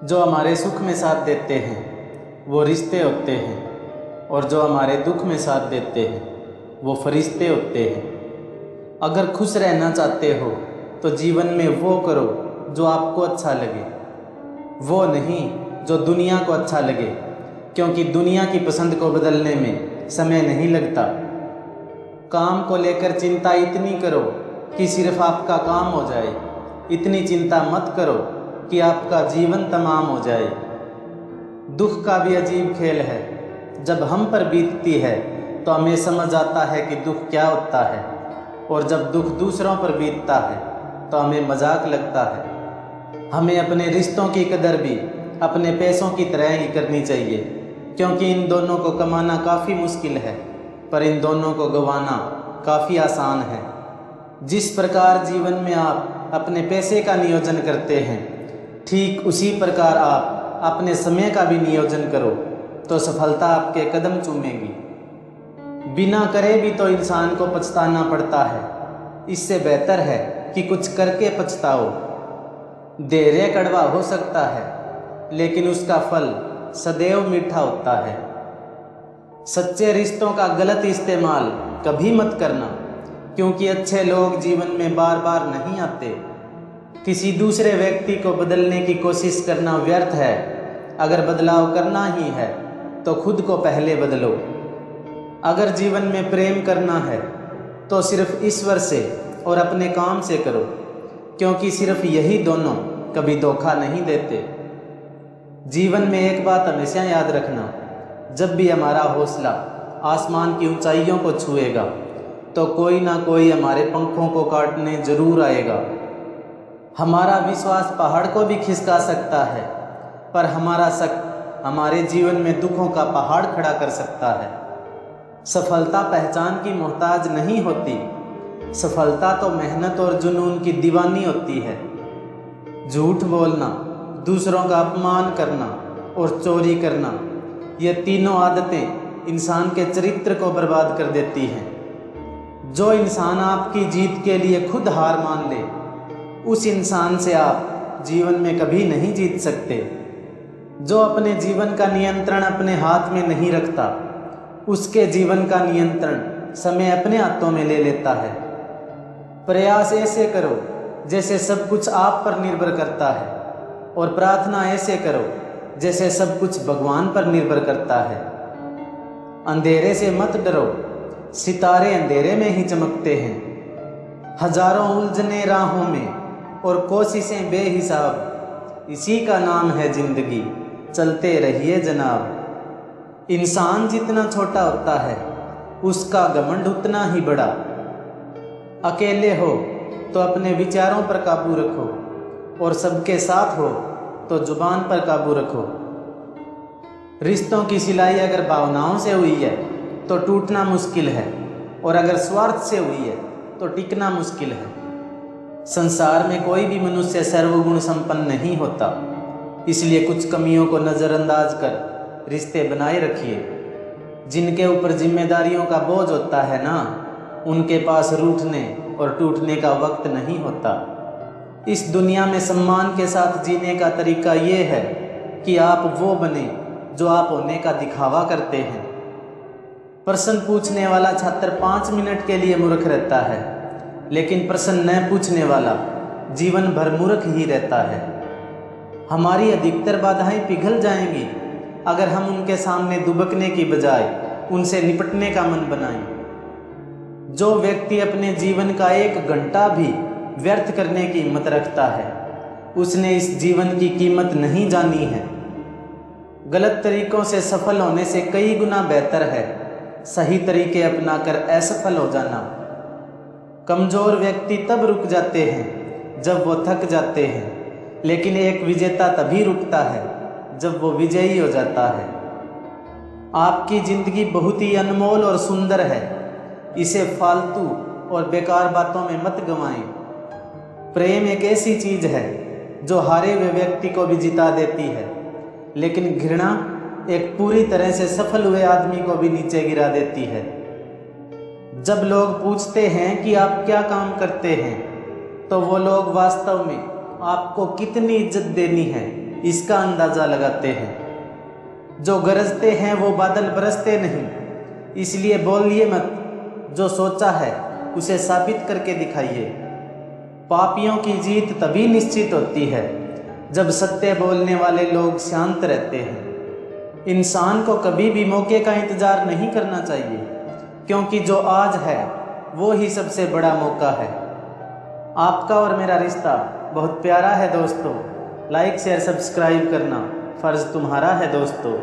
जो हमारे सुख में साथ देते हैं वो रिश्ते होते हैं, और जो हमारे दुख में साथ देते हैं वो फरिश्ते होते हैं। अगर खुश रहना चाहते हो तो जीवन में वो करो जो आपको अच्छा लगे, वो नहीं जो दुनिया को अच्छा लगे, क्योंकि दुनिया की पसंद को बदलने में समय नहीं लगता। काम को लेकर चिंता इतनी करो कि सिर्फ आपका काम हो जाए, इतनी चिंता मत करो कि आपका जीवन तमाम हो जाए। दुख का भी अजीब खेल है, जब हम पर बीतती है तो हमें समझ आता है कि दुख क्या होता है, और जब दुख दूसरों पर बीतता है तो हमें मजाक लगता है। हमें अपने रिश्तों की कदर भी अपने पैसों की तरह ही करनी चाहिए, क्योंकि इन दोनों को कमाना काफ़ी मुश्किल है, पर इन दोनों को गंवाना काफ़ी आसान है। जिस प्रकार जीवन में आप अपने पैसे का नियोजन करते हैं, ठीक उसी प्रकार आप अपने समय का भी नियोजन करो तो सफलता आपके कदम चूमेगी। बिना करे भी तो इंसान को पछताना पड़ता है, इससे बेहतर है कि कुछ करके पछताओ। धैर्य कड़वा हो सकता है, लेकिन उसका फल सदैव मीठा होता है। सच्चे रिश्तों का गलत इस्तेमाल कभी मत करना, क्योंकि अच्छे लोग जीवन में बार बार नहीं आते। किसी दूसरे व्यक्ति को बदलने की कोशिश करना व्यर्थ है। अगर बदलाव करना ही है तो खुद को पहले बदलो। अगर जीवन में प्रेम करना है तो सिर्फ ईश्वर से और अपने काम से करो, क्योंकि सिर्फ यही दोनों कभी धोखा नहीं देते। जीवन में एक बात हमेशा याद रखना, जब भी हमारा हौसला आसमान की ऊंचाइयों को छुएगा तो कोई ना कोई हमारे पंखों को काटने जरूर आएगा। हमारा विश्वास पहाड़ को भी खिसका सकता है, पर हमारा शक हमारे जीवन में दुखों का पहाड़ खड़ा कर सकता है। सफलता पहचान की मोहताज नहीं होती, सफलता तो मेहनत और जुनून की दीवानी होती है। झूठ बोलना, दूसरों का अपमान करना और चोरी करना, ये तीनों आदतें इंसान के चरित्र को बर्बाद कर देती हैं। जो इंसान आपकी जीत के लिए खुद हार मान ले, उस इंसान से आप जीवन में कभी नहीं जीत सकते। जो अपने जीवन का नियंत्रण अपने हाथ में नहीं रखता, उसके जीवन का नियंत्रण समय अपने हाथों में ले लेता है। प्रयास ऐसे करो जैसे सब कुछ आप पर निर्भर करता है, और प्रार्थना ऐसे करो जैसे सब कुछ भगवान पर निर्भर करता है। अंधेरे से मत डरो, सितारे अंधेरे में ही चमकते हैं। हजारों उलझने राहों में और कोशिशें बेहिसाब, इसी का नाम है जिंदगी, चलते रहिए जनाब। इंसान जितना छोटा होता है उसका घमंड उतना ही बड़ा। अकेले हो तो अपने विचारों पर काबू रखो, और सबके साथ हो तो जुबान पर काबू रखो। रिश्तों की सिलाई अगर भावनाओं से हुई है तो टूटना मुश्किल है, और अगर स्वार्थ से हुई है तो टिकना मुश्किल है। संसार में कोई भी मनुष्य सर्वगुण संपन्न नहीं होता, इसलिए कुछ कमियों को नज़रअंदाज कर रिश्ते बनाए रखिए। जिनके ऊपर जिम्मेदारियों का बोझ होता है ना, उनके पास रूठने और टूटने का वक्त नहीं होता। इस दुनिया में सम्मान के साथ जीने का तरीका ये है कि आप वो बने जो आप होने का दिखावा करते हैं। प्रश्न पूछने वाला छात्र 5 मिनट के लिए मूर्ख रहता है, लेकिन प्रश्न न पूछने वाला जीवन भर मूर्ख ही रहता है। हमारी अधिकतर बाधाएं पिघल जाएंगी अगर हम उनके सामने दुबकने की बजाय उनसे निपटने का मन बनाएं। जो व्यक्ति अपने जीवन का 1 घंटा भी व्यर्थ करने की हिम्मत रखता है, उसने इस जीवन की कीमत नहीं जानी है। गलत तरीकों से सफल होने से कई गुना बेहतर है सही तरीके अपनाकर असफल हो जाना। कमजोर व्यक्ति तब रुक जाते हैं जब वो थक जाते हैं, लेकिन एक विजेता तभी रुकता है जब वो विजयी हो जाता है। आपकी जिंदगी बहुत ही अनमोल और सुंदर है, इसे फालतू और बेकार बातों में मत गंवाएं। प्रेम एक ऐसी चीज है जो हारे हुए व्यक्ति को भी जिता देती है, लेकिन घृणा एक पूरी तरह से सफल हुए आदमी को भी नीचे गिरा देती है। जब लोग पूछते हैं कि आप क्या काम करते हैं, तो वो लोग वास्तव में आपको कितनी इज्जत देनी है इसका अंदाज़ा लगाते हैं। जो गरजते हैं वो बादल बरसते नहीं, इसलिए बोलिए मत, जो सोचा है उसे साबित करके दिखाइए। पापियों की जीत तभी निश्चित होती है जब सत्य बोलने वाले लोग शांत रहते हैं। इंसान को कभी भी मौके का इंतज़ार नहीं करना चाहिए, क्योंकि जो आज है वो ही सबसे बड़ा मौका है। आपका और मेरा रिश्ता बहुत प्यारा है दोस्तों। लाइक शेयर सब्सक्राइब करना फ़र्ज़ तुम्हारा है दोस्तों।